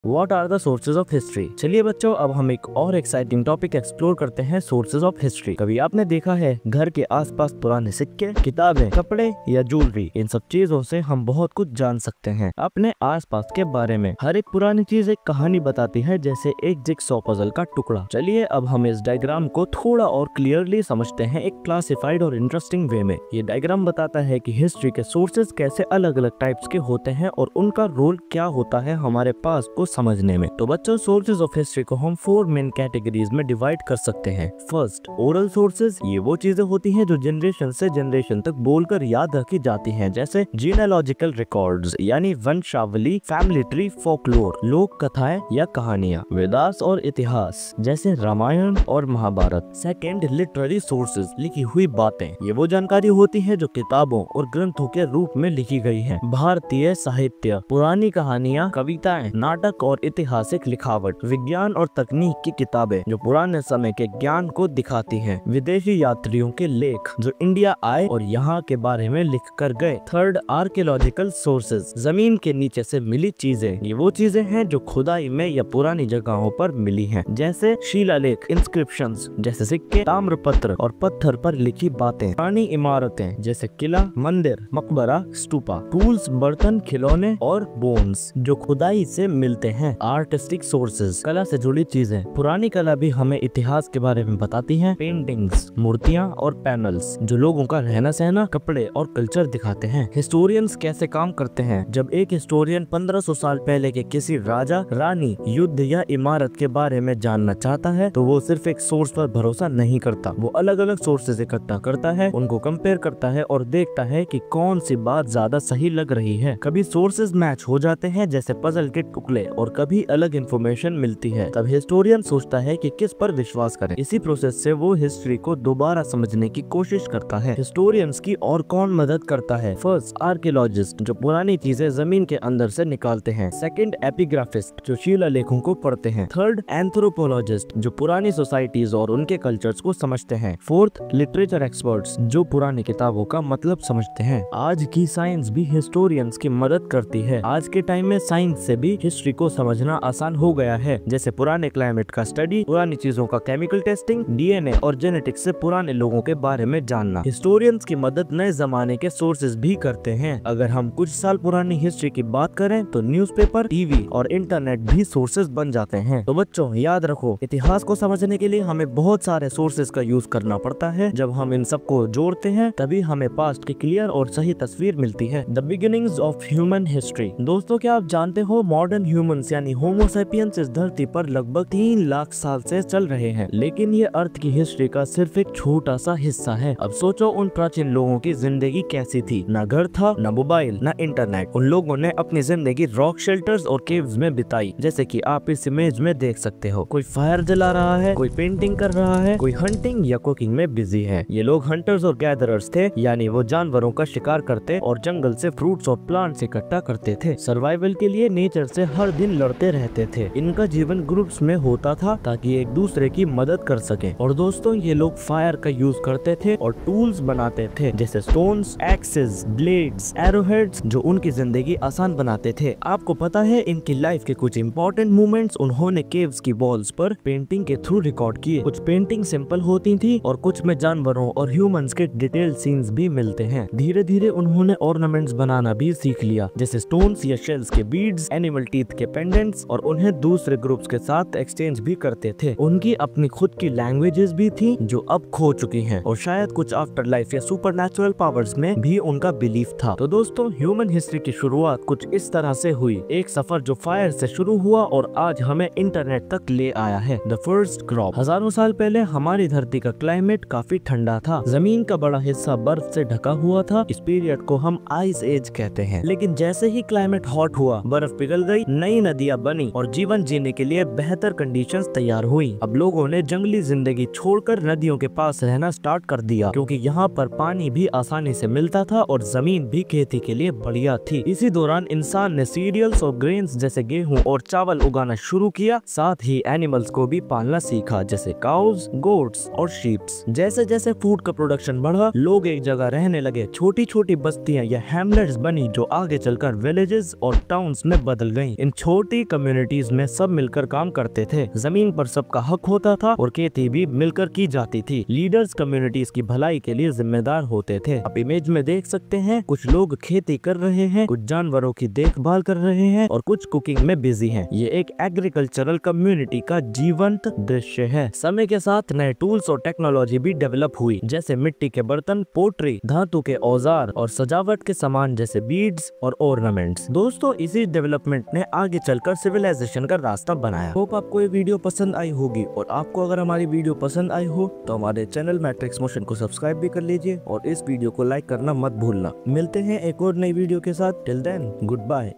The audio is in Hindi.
What are the sources of history. चलिए बच्चों, अब हम एक और एक्साइटिंग टॉपिक एक्सप्लोर करते हैं, सोर्सेज ऑफ हिस्ट्री। कभी आपने देखा है घर के आसपास पुराने सिक्के, किताबें, कपड़े या ज्वेलरी, इन सब चीजों से हम बहुत कुछ जान सकते हैं अपने आसपास के बारे में। हर एक पुरानी चीज एक कहानी बताती है, जैसे एक जिगसॉ पजल का टुकड़ा। चलिए अब हम इस डायग्राम को थोड़ा और क्लियरली समझते हैं एक क्लासिफाइड और इंटरेस्टिंग वे में। ये डायग्राम बताता है कि हिस्ट्री के सोर्सेज कैसे अलग अलग टाइप्स के होते हैं और उनका रोल क्या होता है हमारे पास को समझने में। तो बच्चों, सोर्सेज ऑफ हिस्ट्री को हम 4 मेन कैटेगरीज में डिवाइड कर सकते हैं। First, oral sources. ये वो चीजें होती हैं जो जनरेशन से जनरेशन तक बोलकर याद रखी जाती हैं, जैसे जीनेलॉजिकल रिकॉर्ड्स यानी वंशावली, फैमिली ट्री, फोकलोर, लोक कथाएं या कहानियां, वेदास और इतिहास जैसे रामायण और महाभारत। Second, literary sources. लिखी हुई बातें। ये वो जानकारी होती है जो किताबों और ग्रंथों के रूप में लिखी गई है। भारतीय साहित्य, पुरानी कहानियां, कविताएं, नाटक और ऐतिहासिक लिखावट। विज्ञान और तकनीक की किताबें जो पुराने समय के ज्ञान को दिखाती हैं। विदेशी यात्रियों के लेख जो इंडिया आए और यहाँ के बारे में लिख कर गए। Third, archaeological sources. जमीन के नीचे से मिली चीजें। ये वो चीजें हैं जो खुदाई में या पुरानी जगहों पर मिली हैं, जैसे शिलालेख, इंस्क्रिप्शंस जैसे सिक्के, ताम्रपत्र और पत्थर पर लिखी बातें। पुरानी इमारतें जैसे किला, मंदिर, मकबरा, स्तूपा। टूल्स, बर्तन, खिलौने और बोन्स जो खुदाई से मिलते हैं। Artistic sources. कला से जुड़ी चीजें। पुरानी कला भी हमें इतिहास के बारे में बताती है। पेंटिंग्स, मूर्तियां और पैनल्स जो लोगों का रहना सहना, कपड़े और कल्चर दिखाते हैं। हिस्टोरियंस कैसे काम करते हैं। जब एक हिस्टोरियन 1500 साल पहले के किसी राजा, रानी, युद्ध या इमारत के बारे में जानना चाहता है तो वो सिर्फ एक सोर्स पर भरोसा नहीं करता। वो अलग अलग सोर्सेज इकट्ठा करता है, उनको कंपेयर करता है और देखता है कि कौन सी बात ज्यादा सही लग रही है। कभी सोर्सेज मैच हो जाते हैं जैसे पजल के टुकड़े, और कभी अलग इन्फॉर्मेशन मिलती है। तब हिस्टोरियन सोचता है कि किस पर विश्वास करें। इसी प्रोसेस से वो हिस्ट्री को दोबारा समझने की कोशिश करता है। हिस्टोरियंस की और कौन मदद करता है। फर्स्ट, आर्कियोलॉजिस्ट जो पुरानी चीजें जमीन के अंदर से निकालते हैं। सेकंड, एपिग्राफिस्ट जो शिलालेखों को पढ़ते हैं। थर्ड, एंथ्रोपोलॉजिस्ट जो पुरानी सोसाइटीज और उनके कल्चर्स को समझते हैं। फोर्थ, लिटरेचर एक्सपर्ट्स जो पुरानी किताबों का मतलब समझते हैं। आज की साइंस भी हिस्टोरियंस की मदद करती है। आज के टाइम में साइंस से भी हिस्ट्री को समझना आसान हो गया है, जैसे पुराने क्लाइमेट का स्टडी, पुरानी चीजों का केमिकल टेस्टिंग, डीएनए और जेनेटिक्स से पुराने लोगों के बारे में जानना। हिस्टोरियंस की मदद नए जमाने के सोर्सेज भी करते हैं। अगर हम कुछ साल पुरानी हिस्ट्री की बात करें तो न्यूज़पेपर, टीवी और इंटरनेट भी सोर्सेज बन जाते हैं। तो बच्चों याद रखो, इतिहास को समझने के लिए हमें बहुत सारे सोर्सेज का यूज करना पड़ता है। जब हम इन सबको जोड़ते हैं तभी हमें पास्ट की क्लियर और सही तस्वीर मिलती है। The beginnings of human history. दोस्तों, क्या आप जानते हो मॉडर्न ह्यूमंस यानी होमो सैपियंस इस धरती पर लगभग 3 लाख साल से चल रहे हैं, लेकिन ये अर्थ की हिस्ट्री का सिर्फ एक छोटा सा हिस्सा है। अब सोचो उन प्राचीन लोगों की जिंदगी कैसी थी। न घर था, न मोबाइल, न इंटरनेट। उन लोगों ने अपनी जिंदगी रॉक शेल्टर्स और केव्स में बिताई, जैसे कि आप इस इमेज में देख सकते हो। कोई फायर जला रहा है, कोई पेंटिंग कर रहा है, कोई हंटिंग या कुकिंग में बिजी है। ये लोग हंटर्स और गैदरर्स थे, यानी वो जानवरों का शिकार करते और जंगल से फ्रूट्स और प्लांट्स इकट्ठा करते थे। सर्वाइवल के लिए नेचर से हर दिन लड़ते रहते थे। इनका जीवन ग्रुप्स में होता था ताकि एक दूसरे की मदद कर सके। और दोस्तों, ये लोग फायर का यूज करते थे और टूल्स बनाते थे, जैसे स्टोन्स, एक्सेस, ब्लेड्स, एरोहेड्स जो उनकी जिंदगी आसान बनाते थे। आपको पता है इनकी लाइफ के कुछ इंपॉर्टेंट मोमेंट्स उन्होंने केव्स की वॉल्स पर पेंटिंग के थ्रू रिकॉर्ड किए। कुछ पेंटिंग सिंपल होती थी और कुछ में जानवरों और ह्यूमंस के डिटेल सीन्स भी मिलते हैं। धीरे धीरे उन्होंने ऑर्नामेंट्स बनाना भी सीख लिया, जैसे स्टोन्स या शेल्स के बीड्स, एनिमल टीथ के पेंडेंट्स, और उन्हें दूसरे ग्रुप्स के साथ एक्सचेंज भी करते थे। उनकी अपनी खुद की लैंग्वेजेस भी थी जो अब खो चुकी हैं, और शायद कुछ आफ्टर लाइफ या सुपरनैचुरल पावर्स में भी उनका बिलीफ था। तो दोस्तों, ह्यूमन हिस्ट्री की शुरुआत कुछ इस तरह से हुई, एक सफर जो फायर से शुरू हुआ और आज हमें इंटरनेट तक ले आया है। The first crop. हजारों साल पहले हमारी धरती का क्लाइमेट काफी ठंडा था। जमीन का बड़ा हिस्सा बर्फ से ढका हुआ था। इस पीरियड को हम आइस एज कहते हैं। लेकिन जैसे ही क्लाइमेट हॉट हुआ, बर्फ पिघल गई, नई नदियां बनी और जीवन जीने के लिए बेहतर कंडीशंस तैयार हुई। अब लोगों ने जंगली जिंदगी छोड़कर नदियों के पास रहना स्टार्ट कर दिया, क्योंकि यहाँ पर पानी भी आसानी से मिलता था और जमीन भी खेती के लिए बढ़िया थी। इसी दौरान इंसान ने सीरियल्स और ग्रेन्स जैसे गेहूं और चावल उगाना शुरू किया। साथ ही एनिमल्स को भी पालना सीखा, जैसे काउज, गोट्स और शीप्स। जैसे जैसे फूड का प्रोडक्शन बढ़ा, लोग एक जगह रहने लगे। छोटी छोटी बस्तियां या हैमलेट्स बनी जो आगे चलकर विलेजेस और टाउन्स में बदल गईं। इन छोटी कम्युनिटीज में सब मिलकर काम करते थे, जमीन पर सबका हक होता था और खेती भी मिलकर की जाती थी। लीडर्स कम्युनिटीज की भलाई के लिए जिम्मेदार होते थे। आप इमेज में देख सकते हैं, कुछ लोग खेती कर रहे हैं, कुछ जानवरों की देखभाल कर रहे हैं और कुछ कुकिंग में बिजी हैं। ये एक एग्रीकल्चरल कम्युनिटी का जीवंत दृश्य है। समय के साथ नए टूल्स और टेक्नोलॉजी भी डेवलप हुई, जैसे मिट्टी के बर्तन, पोट्री, धातु के औजार और सजावट के सामान जैसे बीड्स और ऑर्नामेंट्स। दोस्तों, इसी डेवलपमेंट ने आगे चलकर सिविलाइजेशन का रास्ता बनाया। होप आपको ये वीडियो पसंद आई होगी और आपको अगर हमारी वीडियो पसंद आई हो तो हमारे चैनल मैट्रिक्स मोशन को सब्सक्राइब भी कर लीजिए और इस वीडियो को लाइक करना मत भूलना। मिलते हैं एक और नई वीडियो के साथ। Till then, good bye.